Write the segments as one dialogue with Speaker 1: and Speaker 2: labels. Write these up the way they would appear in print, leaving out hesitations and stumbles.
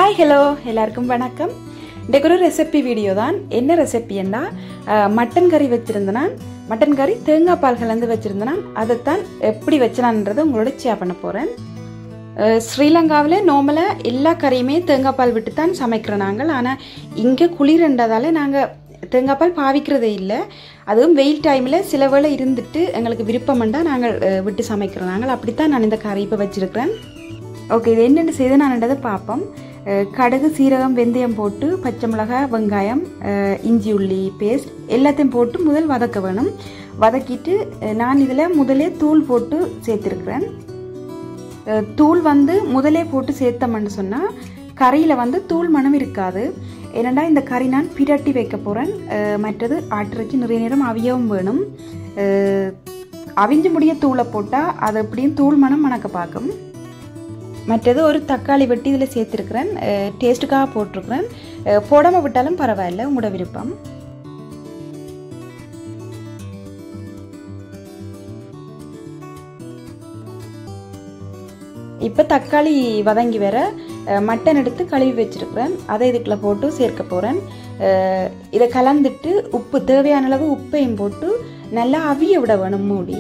Speaker 1: Hi hello எல்லாருக்கும் வணக்கம். இன்றைக்கு ஒரு ரெசிபி வீடியோ தான். என்ன ரெசிபின்னா மட்டன் கறி வச்சிருந்தேன். மட்டன் கறி தேங்காய் பால் கலந்து வச்சிருந்தேன். அதைத்தான் எப்படி வச்சலான்றதை உங்களோட ஷேர் பண்ண போகிறேன். ஸ்ரீலங்காவில் நார்மலாக எல்லா கறியுமே தேங்காய் பால் விட்டு தான் சமைக்கிறோம் நாங்கள். ஆனால் இங்கே குளிர்ன்றதால நாங்கள் தேங்காய் பால் பாவிக்கிறதே இல்லை. அதுவும் வெயில் டைமில் சில வேளை இருந்துட்டு எங்களுக்கு விருப்பம்ண்டா நாங்கள் விட்டு சமைக்கிறோம். நாங்கள் அப்படித்தான் நான் இந்த கறி இப்போ வச்சுருக்கிறேன். ஓகே, இது என்னென்னு செய்து நான்ன்றதை பார்ப்போம். கடுகு, சீரகம், வெந்தயம் போட்டு பச்சை மிளகாய், வெங்காயம், இஞ்சி உள்ளி பேஸ்ட் எல்லாத்தையும் போட்டு முதல் வதக்க வேணும். வதக்கிட்டு நான் இதில் முதலே தூள் போட்டு சேர்த்துருக்குறேன். தூள் முதலே போட்டு சேர்த்தோம்னு சொன்னால் கறியில் தூள் மனம் இருக்காது. ஏன்னா இந்த கறி நான் பிரட்டி வைக்க போகிறேன். மற்றது ஆட்டிறைச்சி நிறைய நேரம் அவியவும் வேணும். அவிஞ்சு முடிய தூளை போட்டால் அது எப்படியும் தூள் மனம் மணக்க பார்க்கும். மற்றது ஒரு தக்காளி வெட்டி இதில் சேர்த்துருக்குறேன். டேஸ்ட்டுக்காக போட்டிருக்கிறேன். போடாமல் விட்டாலும் பரவாயில்ல, உங்களோட விருப்பம். இப்போ தக்காளி வதங்கி வர மட்டன் எடுத்து கழுவி வச்சுருக்கிறேன். அதை இதுக்குள்ள போட்டு சேர்க்க போகிறேன். இதை கலந்துட்டு உப்பு தேவையான அளவு உப்பையும் போட்டு நல்லா அவிய விட வேணும் மூடி.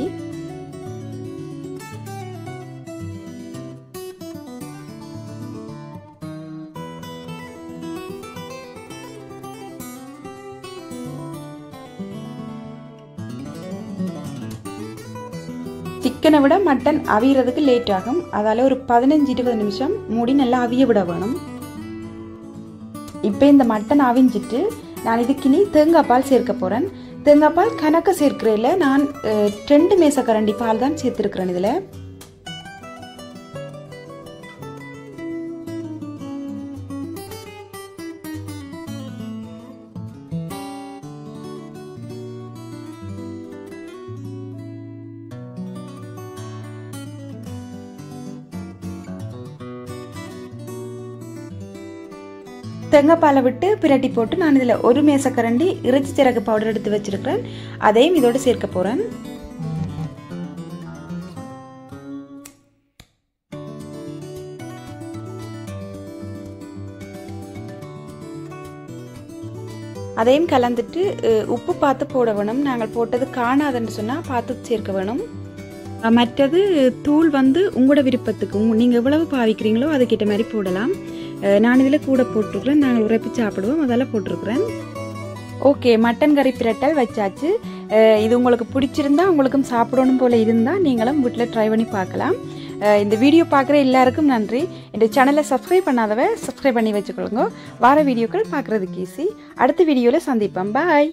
Speaker 1: சிக்கனை விட மட்டன் அவியறதுக்கு லேட் ஆகும். அதால ஒரு 15-20 நிமிஷம் மூடி நல்லா அவிய விட வேணும். இப்போ இந்த மட்டன் அவிஞ்சிட்டு நான் இதுக்கினி தேங்காய் பால் சேர்க்க போகிறேன். தேங்காய் பால் கணக்க சேர்க்கிறதில்ல, நான் 2 மேசக்கரண்டி பால் தான் சேர்த்துருக்கிறேன். இதில் தேங்காய் பாலை விட்டு பிரட்டி போட்டு நான் இதில் 1 மேசக்கரண்டி இறைச்சி சிறகு பவுடர் எடுத்து வச்சிருக்கிறேன். அதையும் இதோடு சேர்க்க போகிறேன். அதையும் கலந்துட்டு உப்பு பார்த்து போட வேணும். நாங்கள் போட்டது காணாதுன்னு சொன்னால் பார்த்து சேர்க்க வேணும். மற்றது தூள் உங்களோட விருப்பத்துக்கு நீங்கள் எவ்வளவு பாவிக்கிறீங்களோ அதுக்கிட்ட மாதிரி போடலாம். நான் இதில் கூட போட்டிருக்கிறேன். நாங்கள் உரைப்பி சாப்பிடுவோம், அதெல்லாம் போட்டிருக்கிறேன். ஓகே, மட்டன் கறி பிரட்டல் வச்சாச்சு. இது உங்களுக்கு பிடிச்சிருந்தா, உங்களுக்கும் சாப்பிடணும் போல இருந்தால் நீங்களும் வீட்டில் ட்ரை பண்ணி பார்க்கலாம். இந்த வீடியோ பார்க்குற எல்லாருக்கும் நன்றி. இந்த சேனலை சப்ஸ்கிரைப் பண்ணாதவ சப்ஸ்கிரைப் பண்ணி வச்சுக்கொள்ளுங்க. வார வீடியோக்கள் பார்க்குறதுக்கு ஈஸி. அடுத்த வீடியோவில் சந்திப்போம். பாய்.